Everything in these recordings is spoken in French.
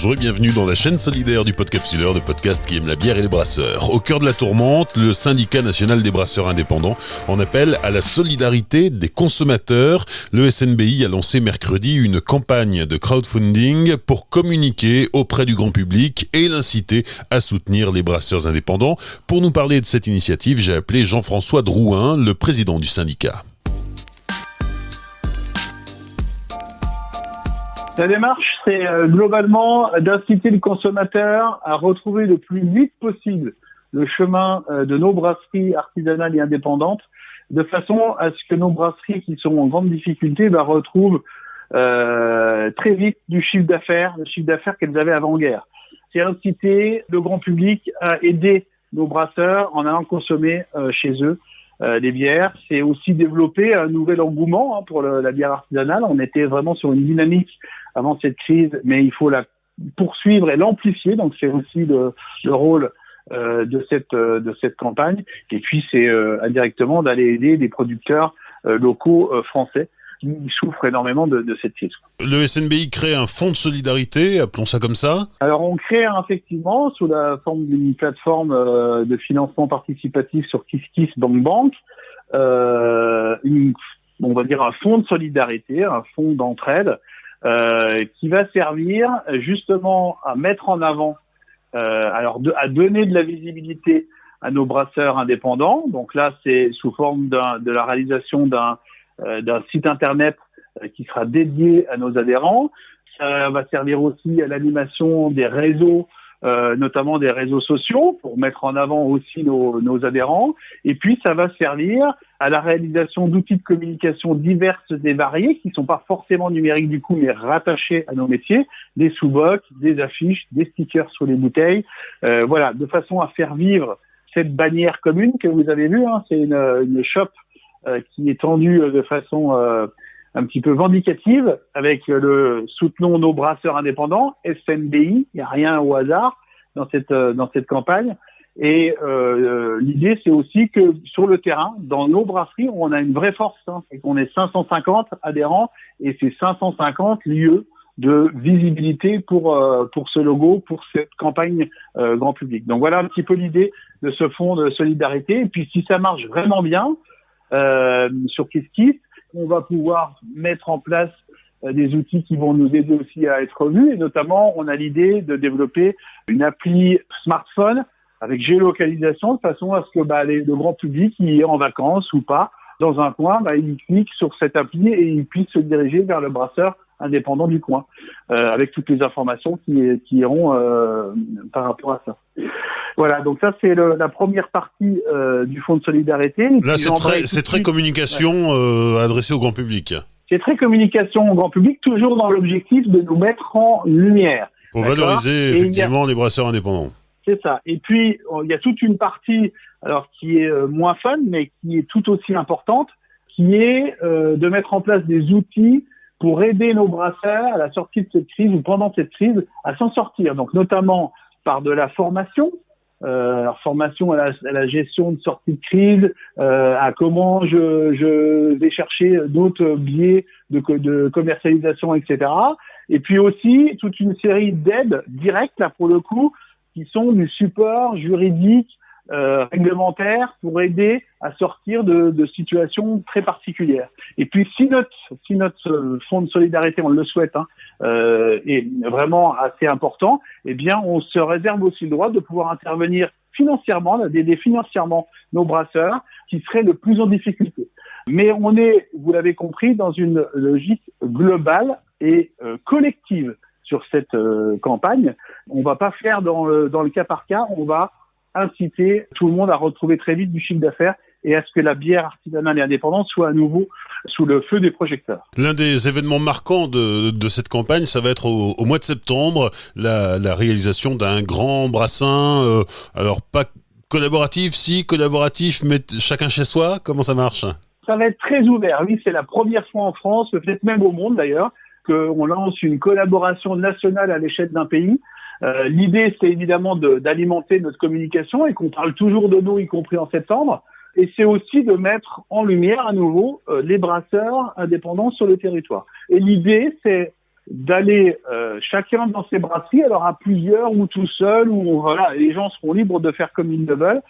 Bonjour et bienvenue dans la chaîne solidaire du Podcapsuleur, le podcast qui aime la bière et les brasseurs. Au cœur de la tourmente, le syndicat national des brasseurs indépendants en appelle à la solidarité des consommateurs. Le SNBI a lancé mercredi une campagne de crowdfunding pour communiquer auprès du grand public et l'inciter à soutenir les brasseurs indépendants. Pour nous parler de cette initiative, j'ai appelé Jean-François Drouin, le président du syndicat. La démarche, c'est globalement d'inciter le consommateur à retrouver le plus vite possible le chemin de nos brasseries artisanales et indépendantes, de façon à ce que nos brasseries qui sont en grande difficulté retrouvent très vite le chiffre d'affaires qu'elles avaient avant-guerre. C'est inciter le grand public à aider nos brasseurs en allant consommer chez eux des bières. C'est aussi développer un nouvel engouement pour la bière artisanale. On était vraiment sur une dynamique avant cette crise, mais il faut la poursuivre et l'amplifier. Donc c'est aussi le rôle de cette campagne. Et puis c'est indirectement d'aller aider les producteurs locaux français qui souffrent énormément de cette crise. Le SNBI crée un fonds de solidarité, appelons ça comme ça. Alors on crée effectivement sous la forme d'une plateforme de financement participatif sur KissKissBankBank, on va dire un fonds de solidarité, un fonds d'entraide qui va servir justement à mettre en avant, à donner de la visibilité à nos brasseurs indépendants. Donc là c'est sous forme de la réalisation d'un site internet qui sera dédié à nos adhérents. Ça va servir aussi à l'animation des réseaux, notamment des réseaux sociaux, pour mettre en avant aussi nos adhérents. Et puis, ça va servir à la réalisation d'outils de communication diverses et variés, qui ne sont pas forcément numériques du coup, mais rattachés à nos métiers, des sous-bocs, des affiches, des stickers sur les bouteilles. Voilà, de façon à faire vivre cette bannière commune que vous avez vue. C'est une shop qui est tendue de façon un petit peu vindicative avec le soutenons nos brasseurs indépendants, SNBI, il n'y a rien au hasard dans cette campagne. Et l'idée c'est aussi que sur le terrain, dans nos brasseries, on a une vraie force, c'est qu'on est 550 adhérents et c'est 550 lieux de visibilité pour ce logo, pour cette campagne grand public. Donc voilà un petit peu l'idée de ce fonds de solidarité. Et puis si ça marche vraiment bien sur KissKiss, on va pouvoir mettre en place des outils qui vont nous aider aussi à être vus. Et notamment, on a l'idée de développer une appli smartphone avec géolocalisation de façon à ce que le grand public qui est en vacances ou pas dans un coin, il clique sur cette appli et il puisse se diriger vers le brasseur indépendant du coin, avec toutes les informations qui iront par rapport à ça. Voilà, donc ça c'est la première partie du fonds de solidarité. Là c'est très communication adressée au grand public. C'est très communication au grand public, toujours dans l'objectif de nous mettre en lumière. Pour valoriser effectivement les brasseurs indépendants. C'est ça. Et puis il y a toute une partie qui est moins fun, mais qui est tout aussi importante, qui est de mettre en place des outils pour aider nos brasseurs à la sortie de cette crise ou pendant cette crise à s'en sortir. Donc notamment par de la formation, formation à la gestion de sortie de crise, à comment je vais chercher d'autres biais de commercialisation, etc. Et puis aussi toute une série d'aides directes, là pour le coup, qui sont du support juridique, réglementaire pour aider à sortir de situations très particulières. Et puis si notre fonds de solidarité, on le souhaite, est vraiment assez important, eh bien on se réserve aussi le droit de pouvoir intervenir financièrement, d'aider financièrement nos brasseurs qui seraient le plus en difficulté. Mais on est, vous l'avez compris, dans une logique globale et collective sur cette campagne. On va pas faire dans le cas par cas, on va inciter tout le monde à retrouver très vite du chiffre d'affaires et à ce que la bière artisanale et indépendante soit à nouveau sous le feu des projecteurs. L'un des événements marquants de cette campagne, ça va être au mois de septembre, la réalisation d'un grand brassin, alors pas collaboratif, si collaboratif, mais chacun chez soi. Comment ça marche ? Ça va être très ouvert. Oui, c'est la première fois en France, peut-être même au monde d'ailleurs, qu'on lance une collaboration nationale à l'échelle d'un pays. L'idée, c'est évidemment d'alimenter notre communication et qu'on parle toujours de nous, y compris en septembre. Et c'est aussi de mettre en lumière à nouveau les brasseurs indépendants sur le territoire. Et l'idée, c'est d'aller chacun dans ses brasseries, alors à plusieurs ou tout seul, ou voilà, les gens seront libres de faire comme ils le veulent,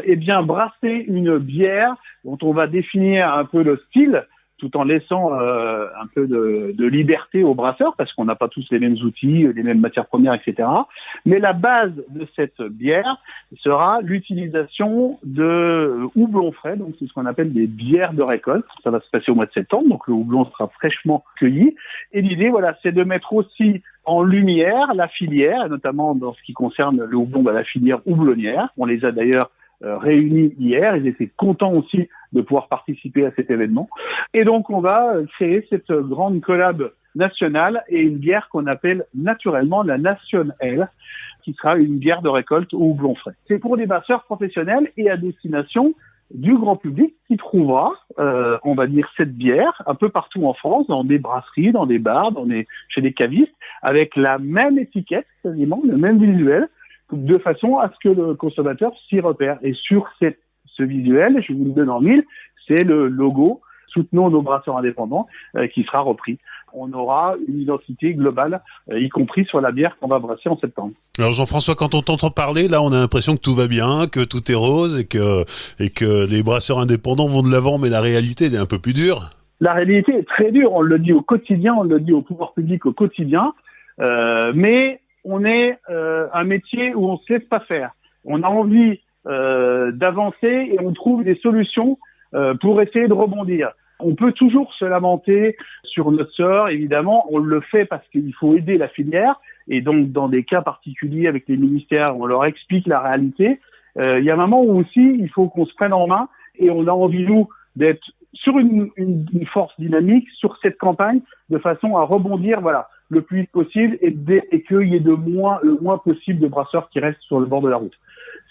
et bien brasser une bière dont on va définir un peu le style, tout en laissant un peu de liberté aux brasseurs, parce qu'on n'a pas tous les mêmes outils, les mêmes matières premières, etc. Mais la base de cette bière sera l'utilisation de houblon frais, donc c'est ce qu'on appelle des bières de récolte. Ça va se passer au mois de septembre, donc le houblon sera fraîchement cueilli. Et l'idée, voilà, c'est de mettre aussi en lumière la filière, notamment dans ce qui concerne le houblon, la filière houblonnière. On les a d'ailleurs réunis hier, ils étaient contents aussi de pouvoir participer à cet événement. Et donc on va créer cette grande collab nationale et une bière qu'on appelle naturellement la Nation Ale, qui sera une bière de récolte au houblon frais. C'est pour des brasseurs professionnels et à destination du grand public qui trouvera, on va dire, cette bière un peu partout en France, dans des brasseries, dans des bars, chez des cavistes, avec la même étiquette, quasiment, le même visuel, de façon à ce que le consommateur s'y repère. Et sur ce visuel, je vous le donne en mille, c'est le logo « Soutenons nos brasseurs indépendants » qui sera repris. On aura une identité globale, y compris sur la bière qu'on va brasser en septembre. Alors Jean-François, quand on t'entend parler, là on a l'impression que tout va bien, que tout est rose et que les brasseurs indépendants vont de l'avant, mais la réalité elle est un peu plus dure. La réalité est très dure, on le dit au quotidien, on le dit au pouvoir public au quotidien, mais on est un métier où on ne se laisse pas faire. On a envie d'avancer et on trouve des solutions pour essayer de rebondir. On peut toujours se lamenter sur notre sort, évidemment, on le fait parce qu'il faut aider la filière, et donc dans des cas particuliers avec les ministères, on leur explique la réalité. Il y a un moment où aussi il faut qu'on se prenne en main, et on a envie, nous, d'être sur une force dynamique sur cette campagne, de façon à rebondir, voilà, le plus vite possible, et qu'il y ait le moins possible de brasseurs qui restent sur le bord de la route.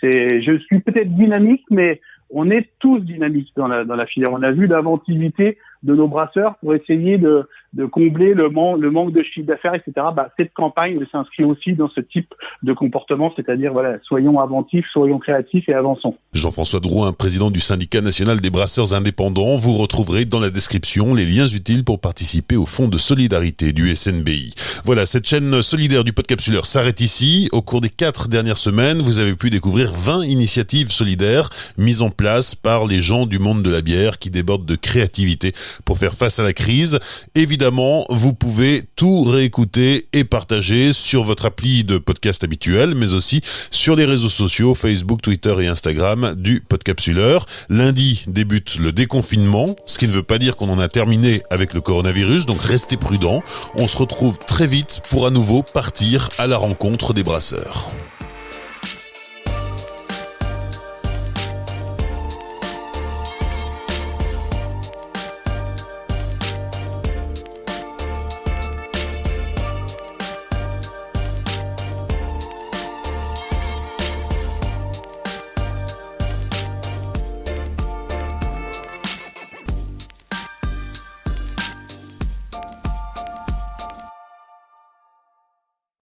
Je suis peut-être dynamique, mais on est tous dynamiques dans la filière. On a vu l'inventivité de nos brasseurs pour essayer de combler le manque de chiffre d'affaires, etc. Cette campagne s'inscrit aussi dans ce type de comportement, c'est-à-dire, voilà, soyons inventifs, soyons créatifs et avançons. Jean-François Drouin, président du syndicat national des brasseurs indépendants. Vous retrouverez dans la description les liens utiles pour participer au fonds de solidarité du SNBI. Voilà, cette chaîne solidaire du Podcapsuleur s'arrête ici. Au cours des 4 dernières semaines, vous avez pu découvrir 20 initiatives solidaires mises en place par les gens du monde de la bière qui débordent de créativité pour faire face à la crise. Évidemment, vous pouvez tout réécouter et partager sur votre appli de podcast habituel, mais aussi sur les réseaux sociaux, Facebook, Twitter et Instagram du Podcapsuleur. Lundi débute le déconfinement, ce qui ne veut pas dire qu'on en a terminé avec le coronavirus, donc restez prudents. On se retrouve très vite pour à nouveau partir à la rencontre des brasseurs.